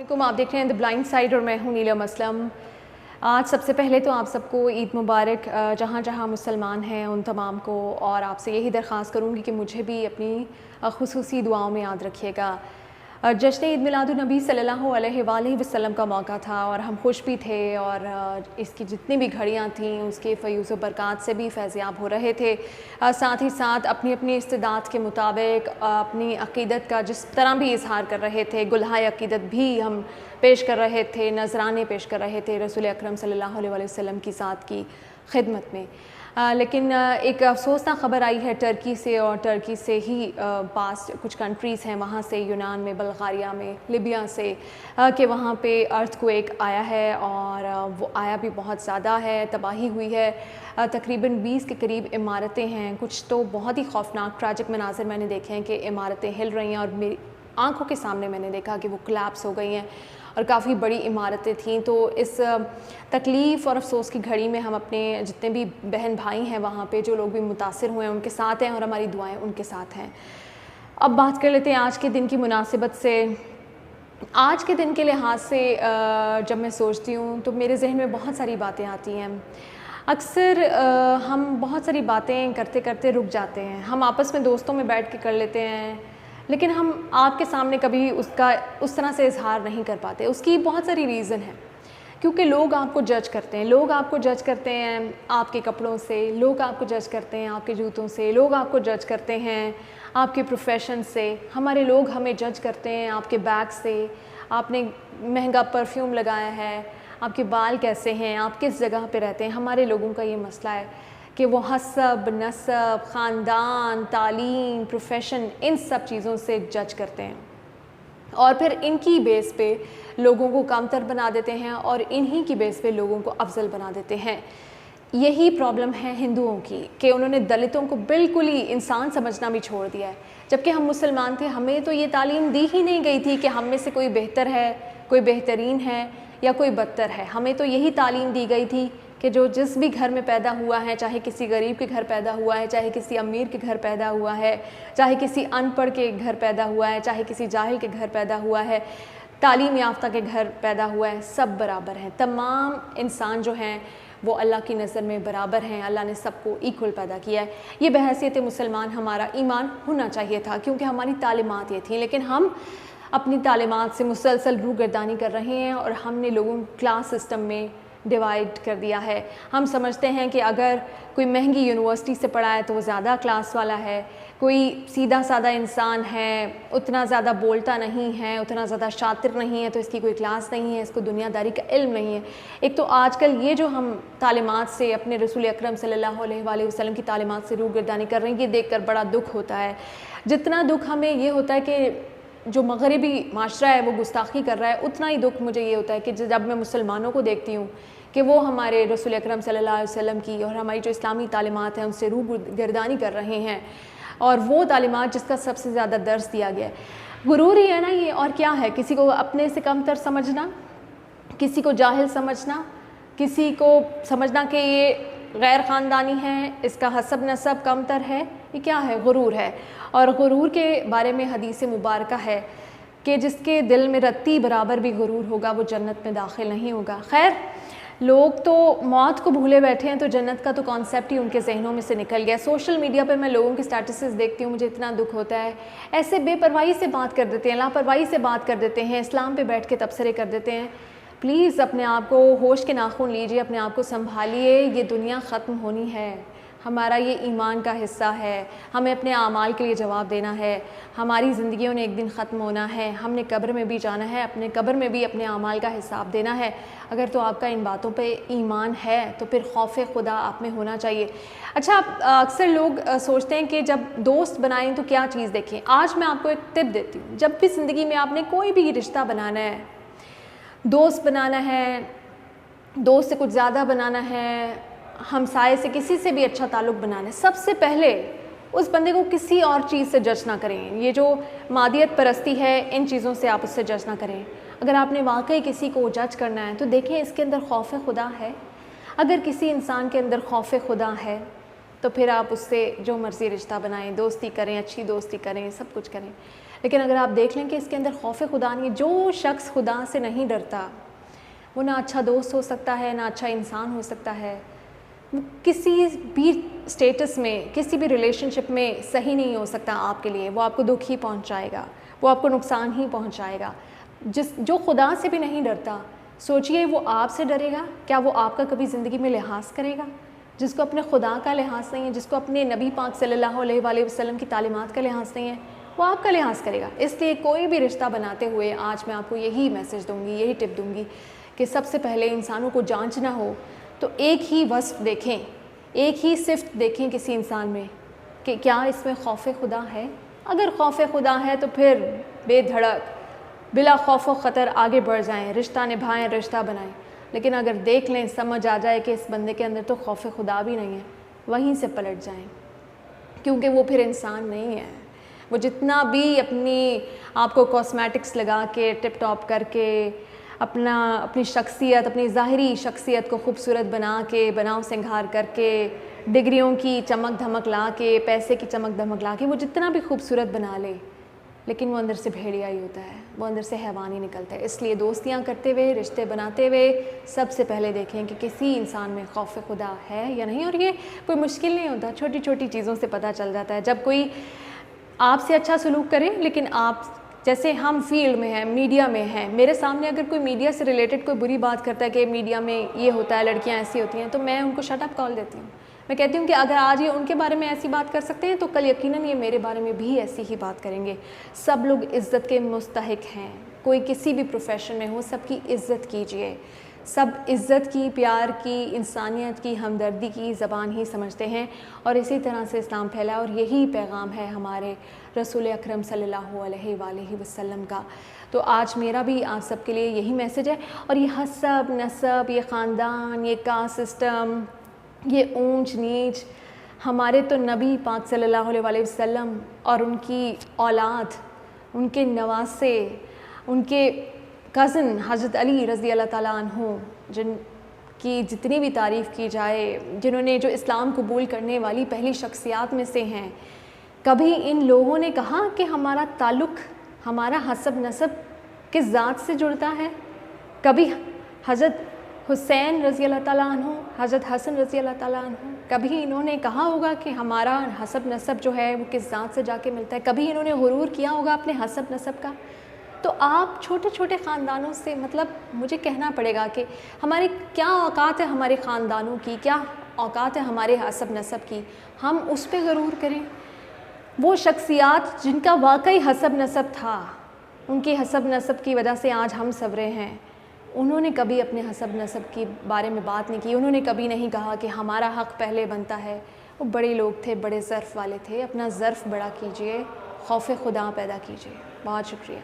वालेकुम, आप देख रहे हैं द ब्लाइंड साइड और मैं हूं नीलम असलम। आज सबसे पहले तो आप सबको ईद मुबारक, जहाँ जहाँ मुसलमान हैं उन तमाम को, और आपसे यही दरख्वास्त करूँगी कि मुझे भी अपनी खुसूसी दुआओं में याद रखिएगा। जश्न ईद मिलादुन्नबी सल्लल्लाहु अलैहि वसल्लम का मौका था और हम खुश भी थे, और इसकी जितनी भी घड़ियाँ थीं उसके फ़यूज़ व बरक़ात से भी फैज़याब हो रहे थे। साथ ही साथ अपनी अपनी इस्तिदात के मुताबिक अपनी अक़ीदत का जिस तरह भी इज़हार कर रहे थे, गुलहाए अक़ीदत भी हम पेश कर रहे थे, नज़राने पेश कर रहे थे रसूल अकरम सल्लल्लाहु अलैहि वसल्लम की ज़ात की खिदमत में। लेकिन एक अफसोसनाक ख़बर आई है टर्की से, और टर्की से ही पास कुछ कंट्रीज़ हैं वहाँ से, यूनान में, बल्गारिया में, लिबिया से, कि वहाँ पे अर्थक्वेक आया है, और वो आया भी बहुत ज़्यादा है, तबाही हुई है। तकरीबन 20 के करीब इमारतें हैं। कुछ तो बहुत ही खौफनाक ट्रैजिक मनाज़िर मैंने देखे हैं कि इमारतें हिल रही हैं, और मेरी आँखों के सामने मैंने देखा कि वो कोलैप्स हो गई हैं और काफ़ी बड़ी इमारतें थीं। तो इस तकलीफ़ और अफसोस की घड़ी में हम अपने जितने भी बहन भाई हैं वहाँ पे, जो लोग भी मुतासिर हुए हैं, उनके साथ हैं, और हमारी दुआएं उनके साथ हैं। अब बात कर लेते हैं आज के दिन की मुनासिबत से। आज के दिन के लिहाज से जब मैं सोचती हूँ तो मेरे जहन में बहुत सारी बातें आती हैं। अक्सर हम बहुत सारी बातें करते करते रुक जाते हैं। हम आपस में दोस्तों में बैठ के कर लेते हैं, लेकिन हम आपके सामने कभी उसका उस तरह से इजहार नहीं कर पाते। उसकी बहुत सारी रीज़न है, क्योंकि लोग आपको जज करते हैं। लोग आपको जज करते हैं आपके कपड़ों से, लोग आपको जज करते हैं आपके जूतों से, लोग आपको जज करते हैं आपके प्रोफेशन से। हमारे लोग हमें जज करते हैं आपके बैग से, आपने महंगा परफ्यूम लगाया है, आपके बाल कैसे हैं, आप किस जगह पे रहते हैं। हमारे लोगों का ये मसला है कि वो हसब, नसब, ख़ानदान, तालीम, प्रोफेशन, इन सब चीज़ों से जज करते हैं, और फिर इनकी बेस पे लोगों को कमतर बना देते हैं, और इन्हीं की बेस पे लोगों को अफजल बना देते हैं। यही प्रॉब्लम है हिंदुओं की कि उन्होंने दलितों को बिल्कुल ही इंसान समझना भी छोड़ दिया है। जबकि हम मुसलमान थे, हमें तो ये तालीम दी ही नहीं गई थी कि हम में से कोई बेहतर है, कोई बेहतरीन है या कोई बदतर है। हमें तो यही तालीम दी गई थी कि जो जिस भी घर में पैदा हुआ है, चाहे किसी गरीब के घर पैदा हुआ है, चाहे किसी अमीर के घर पैदा हुआ है, चाहे किसी अनपढ़ के घर पैदा हुआ है, चाहे किसी जाहिल के घर पैदा हुआ है, तालीम याफ्ता के घर पैदा हुआ है, सब बराबर हैं। तमाम इंसान जो हैं वो अल्लाह की नज़र में बराबर हैं। अल्लाह ने सबको इक्वल पैदा किया है। ये बहैसियत मुसलमान हमारा ईमान होना चाहिए था, क्योंकि हमारी तालीमात ये थी। लेकिन हम अपनी तालीमात से मुसलसल रूगर्दानी कर रहे हैं, और हमने लोगों को क्लास सिस्टम में डिवाइड कर दिया है। हम समझते हैं कि अगर कोई महंगी यूनिवर्सिटी से पढ़ा है तो वो ज़्यादा क्लास वाला है, कोई सीधा साधा इंसान है, उतना ज़्यादा बोलता नहीं है, उतना ज़्यादा शातिर नहीं है, तो इसकी कोई क्लास नहीं है, इसको दुनियादारी का इल्म नहीं है। एक तो आजकल ये जो हम तालीमात से, अपने रसूल अकरम सल्लल्लाहु अलैहि वसल्लम की तालीमात से रूगर्दानी कर रहे हैं, ये देख कर बड़ा दुख होता है। जितना दुख हमें ये होता है कि जो मगरबी माशरा है वो गुस्ताखी कर रहा है, उतना ही दुख मुझे ये होता है कि जब मैं मुसलमानों को देखती हूँ कि वो हमारे रसूल अकरम सल्लल्लाहु अलैहि वसल्लम की और हमारी जो इस्लामी तालीमात हैं उनसे रूगर्दानी कर रहे हैं, और वो तालीमात जिसका सबसे ज़्यादा दर्स दिया गया है। गुरूर ही है ना ये, और क्या है? किसी को अपने से कमतर समझना, किसी को जाहिल समझना, किसी को समझना कि ये गैर ख़ानदानी है, इसका हसब नसब कमतर है, ये क्या है? गुरूर है। और गुरूर के बारे में हदीस मुबारका है कि जिसके दिल में रत्ती बराबर भी गुरूर होगा वो जन्नत में दाखिल नहीं होगा। खैर, लोग तो मौत को भूले बैठे हैं, तो जन्नत का तो कॉन्सेप्ट ही उनके जहनों में से निकल गया। सोशल मीडिया पे मैं लोगों की स्टेटसेस देखती हूँ, मुझे इतना दुख होता है। ऐसे बेपरवाही से बात कर देते हैं, लापरवाही से बात कर देते हैं, इस्लाम पे बैठ के तबसरे कर देते हैं। प्लीज़ अपने आप को होश के नाखून लीजिए, अपने आप को संभालिए। ये दुनिया ख़त्म होनी है, हमारा ये ईमान का हिस्सा है, हमें अपने आमाल के लिए जवाब देना है। हमारी ज़िंदगियों ने एक दिन ख़त्म होना है, हमने कब्र में भी जाना है, अपने कब्र में भी अपने आमाल का हिसाब देना है। अगर तो आपका इन बातों पे ईमान है तो फिर खौफ खुदा आप में होना चाहिए। अच्छा, अक्सर लोग सोचते हैं कि जब दोस्त बनाएं तो क्या चीज़ देखें। आज मैं आपको एक टिप देती हूँ। जब भी ज़िंदगी में आपने कोई भी रिश्ता बनाना है, दोस्त बनाना है, दोस्त से कुछ ज़्यादा बनाना है, हमसाए से, किसी से भी अच्छा ताल्लुक़ बनाना है, सबसे पहले उस बंदे को किसी और चीज़ से जज ना करें। ये जो मादियत परस्ती है, इन चीज़ों से आप उससे जज ना करें। अगर आपने वाकई किसी को जज करना है तो देखें इसके अंदर खौफ खुदा है। अगर किसी इंसान के अंदर खौफ खुदा है तो फिर आप उससे जो मर्ज़ी रिश्ता बनाएं, दोस्ती करें, अच्छी दोस्ती करें, सब कुछ करें। لیکن اگر آپ دیکھ لیں کہ اس کے اندر خوف خدا نہیں ہے، جو شخص خدا سے نہیں ڈرتا وہ نہ اچھا دوست ہو سکتا ہے، نہ اچھا انسان ہو سکتا ہے، وہ کسی بھی اسٹیٹس میں، کسی بھی ریلیشن شپ میں صحیح نہیں ہو سکتا آپ کے لیے، وہ آپ کو دکھ ہی پہنچائے گا، وہ آپ کو نقصان ہی پہنچائے گا۔ جو خدا سے بھی نہیں ڈرتا، سوچئے وہ آپ سے ڈرے گا؟ کیا وہ آپ کا کبھی زندگی میں لحاظ کرے گا؟ جس کو اپنے خدا کا لحاظ نہیں ہے، جس کو اپنے نبی پاک صلی اللہ علیہ وآلہ وسلم کی تعلیمات کا لحاظ نہیں ہے، وہ آپ کا لحاظ کرے گا۔ اس لیے کوئی بھی رشتہ بناتے ہوئے آج میں آپ کو یہی میسج دوں گی، یہی ٹپ دوں گی کہ سب سے پہلے انسانوں کو جانچنا ہو تو ایک ہی وصف دیکھیں، ایک ہی صفت دیکھیں کسی انسان میں کہ کیا اس میں خوف خدا ہے۔ اگر خوف خدا ہے تو پھر بے دھڑک بلا خوف و خطر آگے بڑھ جائیں، رشتہ نبھائیں، رشتہ بنائیں۔ لیکن اگر دیکھ لیں، سمجھ آ جائے کہ اس بندے کے اندر تو خوف خدا بھی نہیں ہے، وہیں سے پلٹ جائیں، کیونکہ وہ پھر انسان نہیں ہے۔ وہ جتنا بھی اپنی آپ کو کاسمیٹکس لگا کے ٹپ ٹاپ کر کے اپنی شخصیت، اپنی ظاہری شخصیت کو خوبصورت بنا کے، بناؤ سنگھار کر کے، ڈگریوں کی چمک دھمک لا کے، پیسے کی چمک دھمک لا کے، وہ جتنا بھی خوبصورت بنا لے، لیکن وہ اندر سے بھیڑیا ہی ہوتا ہے، وہ اندر سے حیوان ہی نکلتا ہے۔ اس لیے دوستیاں کرتے ہوئے، رشتے بناتے ہوئے سب سے پہلے دیکھیں کہ کسی انسان میں خوف خدا ہے یا نہیں، اور یہ کوئی مشکل نہیں ہوتا، چھوٹی چھوٹی چیزوں سے پتہ چل جاتا ہے۔ جب کوئی آپ سے اچھا سلوک کرے، لیکن آپ جیسے ہم فیلڈ میں ہیں، میڈیا میں ہیں، میرے سامنے اگر کوئی میڈیا سے ریلیٹڈ کوئی بری بات کرتا ہے کہ میڈیا میں یہ ہوتا ہے، لڑکیاں ایسی ہوتی ہیں، تو میں ان کو شٹ اپ کال دیتی ہوں۔ میں کہتی ہوں کہ اگر آج یہ ان کے بارے میں ایسی بات کر سکتے ہیں تو کل یقیناً یہ میرے بارے میں بھی ایسی ہی بات کریں گے۔ سب لوگ عزت کے مستحق ہیں، کوئی کسی بھی پروفیشن میں ہو، سب کی عزت کیجئے۔ سب عزت کی، پیار کی، انسانیت کی، ہمدردی کی زبان ہی سمجھتے ہیں، اور اسی طرح سے اسلام پھیلا، اور یہی پیغام ہے ہمارے رسول اکرم صلی اللہ علیہ وآلہ وسلم کا۔ تو آج میرا بھی آپ سب کے لیے یہی میسج ہے، اور یہ حسب نسب، یہ خاندان، یہ کاسٹ سسٹم، یہ اونچ نیچ، ہمارے تو نبی پاک صلی اللہ علیہ وآلہ وسلم اور ان کی اولاد، ان کے نواسے، ان کے کزن حضرت علی رضی اللہ تعالیٰ عنہ، جن کی جتنی بھی تعریف کی جائے، جنہوں نے جو اسلام قبول کرنے والی پہلی شخصیات میں سے ہیں، کبھی ان لوگوں نے کہا کہ ہمارا تعلق، ہمارا حسب نسب کس ذات سے جڑتا ہے؟ کبھی حضرت حسین رضی اللہ تعالیٰ عنہ، حضرت حسن رضی اللہ تعالیٰ عنہ، کبھی انہوں نے کہا ہوگا کہ ہمارا حسب نسب جو ہے وہ کس ذات سے جا کے ملتا ہے؟ کبھی انہوں نے غرور کیا ہوگا اپنے حسب نسب کا؟ تو آپ چھوٹے چھوٹے خاندانوں سے، مطلب مجھے کہنا پڑے گا کہ ہماری کیا اوقات ہے ہمارے خاندانوں کی، کیا اوقات ہے ہمارے حسب نسب کی، ہم اس پہ غرور کریں۔ وہ شخصیات جن کا واقعی حسب نسب تھا، ان کی حسب نسب کی وجہ سے آج ہم سنورے ہیں، انہوں نے کبھی اپنے حسب نسب کے بارے میں بات نہیں کی، انہوں نے کبھی نہیں کہا کہ ہمارا حق پہلے بنتا ہے۔ وہ بڑے لوگ تھے، بڑے ظرف والے تھے، اپنا ظرف بڑا کیجئے، خوف خدا پیدا کیجئے۔ بہت شکریہ۔